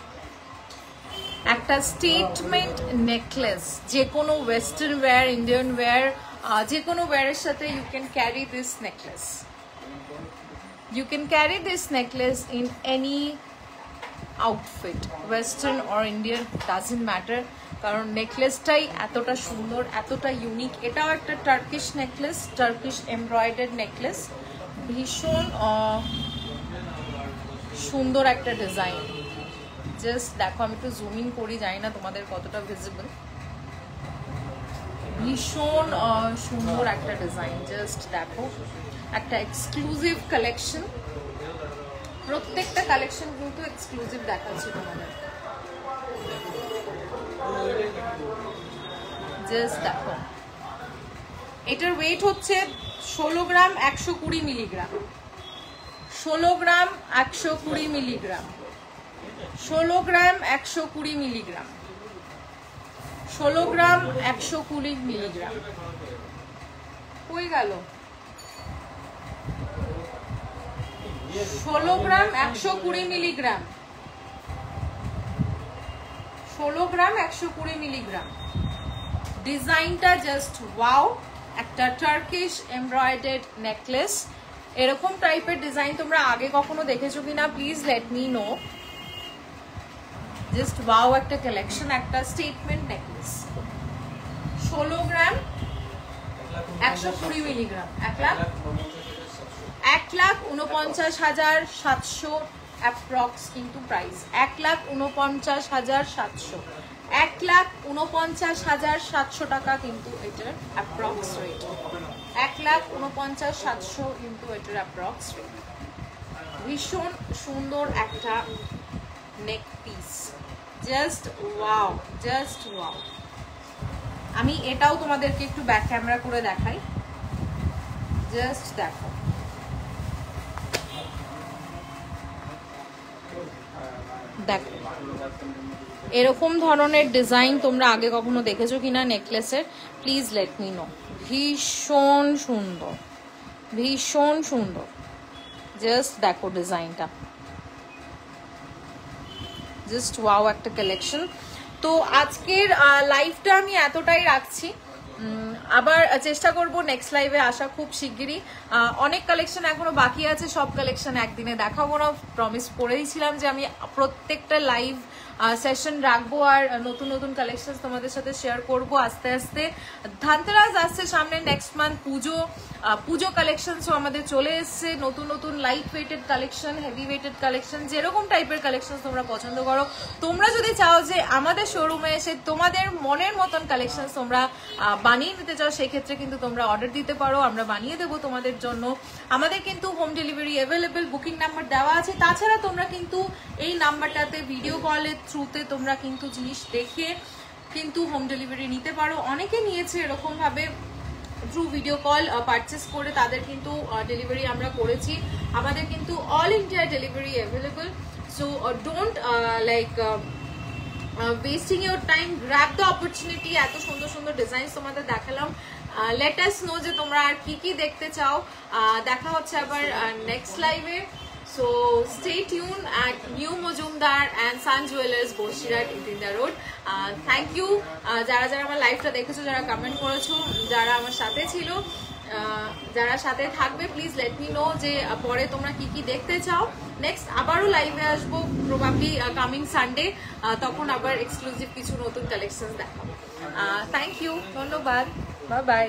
Speaker 1: একটা স্টেটমেন্ট নেকলেস, যে কোনো ওয়েস্টার্ন ওয়্যার, ইন্ডিয়ান ওয়্যার, যে কোনো ওয়্যারের সাথে you can carry this necklace. You can carry this necklace in any outfit, western or Indian, doesn't matter, কারণ নেকলেসটাই এতটা সুন্দর, এতটা ইউনিক। এটাও একটা Turkish necklace, Turkish embroidered necklace. ভীষণ সুন্দর একটা ডিজাইন। জাস্ট দেখো, আমি একটু জুমিং করি, জানি না তোমাদের কতটা ভিজিবল। ভীষণ সুন্দর একটা ডিজাইন। জাস্ট দেখো, একটা এক্সক্লুসিভ কালেকশন। প্রত্যেকটা কালেকশন কিন্তু এক্সক্লুসিভ দেখাচ্ছি তোমাদের। জাস্ট দেখো, এটার ওয়েট হচ্ছে 16 গ্রাম 120 মিলিগ্রাম, 16 গ্রাম 120 মিলিগ্রাম, 16 গ্রাম 120 মিলিগ্রাম, 16 গ্রাম 120 মিলিগ্রাম। হয়ে গেল 16 গ্রাম 120 মিলিগ্রাম, 16 গ্রাম 120 মিলিগ্রাম। ডিজাইনটা জাস্ট ওয়াও, একটা টার্কিশ এমব্রয়ডার্ড নেকলেস। এরকম টাইপের ডিজাইন তোমরা আগে কখনো দেখেছো কিনা please let me no. Just wow একটা কালেকশন, একটা স্টেটমেন্ট নেকলেস। 16 গ্রাম 120 মিলিগ্রাম, 1,49,700 অ্যাপ্রক্স কিন্তু প্রাইস। 1,49,700, 1,49,700 টাকা কিন্তু এটার অ্যাপ্রক্স রেট। 1,49,700 কিন্তু এটার অ্যাপ্রক্স রেট। ভীষণ সুন্দর একটা নেক piece, just wow, just wow. আমি এটাও তোমাদেরকে একটু ব্যাক ক্যামেরা করে দেখাই, জাস্ট দেখো। দেখো এরকম ধরনের ডিজাইন তোমরা আগে কখনো দেখেছো কিনা নেকলেসের, প্লিজ লেট মি নো। ভীষণ সুন্দর, ভীষণ সুন্দর, জাস্ট দেখো ডিজাইনটা, জাস্ট ওয়াও একটা কালেকশন। তো আজকের লাইভটা আমি এতটাই রাখছি, আবার চেষ্টা করব নেক্সট লাইভে আসা খুব শিগগিরই। অনেক কালেকশন এখনো বাকি আছে, সব কালেকশন একদিনে দেখাবো না, প্রমিস করেইছিলাম যে আমি প্রত্যেকটা লাইভ সেশন রাখবো আর নতুন নতুন কালেকশন তোমাদের সাথে শেয়ার করব আস্তে আস্তে। ধানতেরাস আসছে সামনে, নেক্সট মান্থ পুজো কালেকশনসও আমাদের চলে এসছে, নতুন নতুন light weighted collection, heavy weighted collection, যেরকম টাইপের কালেকশন তোমরা পছন্দ করো। তোমরা যদি চাও যে আমাদের শোরুমে এসে তোমাদের মনের মতন কালেকশন তোমরা বানিয়ে নিতে চাও, সেক্ষেত্রে কিন্তু তোমরা অর্ডার দিতে পারো, আমরা বানিয়ে দেবো তোমাদের জন্য। আমাদের কিন্তু home delivery available, booking number দেওয়া আছে। তাছাড়া তোমরা কিন্তু এই নাম্বারটাতে ভিডিও কলের থ্রুতে তোমরা কিন্তু জিনিস দেখে কিন্তু হোম ডেলিভারি নিতে পারো। অনেকে নিয়েছে এরকম ভাবে থ্রু ভিডিও কল পারচেস করে, তাদের কিন্তু ডেলিভারি আমরা করেছি। আমাদের কিন্তু all India delivery available. So don't like wasting your time, grab the opportunity। এত সুন্দর সুন্দর ডিজাইন তোমাদের দেখালাম। let us know যে তোমরা আর কি কি দেখতে চাও। দেখা হচ্ছে আবার নেক্সট লাইভে। So stay tuned at New Mojumdar and Sun Jewelers, Boshirat, Itinda Road. Thank you যারা যারা আমার লাইভটা দেখেছো, যারা কমেন্ট করেছো, যারা আমার সাথে ছিল, যারা সাথে থাকবে, প্লিজ লেট মি নো যে পরে তোমরা কি কি দেখতে চাও। নেক্সট আবারও লাইভে আসবো, প্রবাবলি কামিং সানডে, তখন আবার এক্সক্লুসিভ কিছু নতুন কালেকশন দেখাবো। থ্যাংক ইউ, ধন্যবাদ, বাই বাই।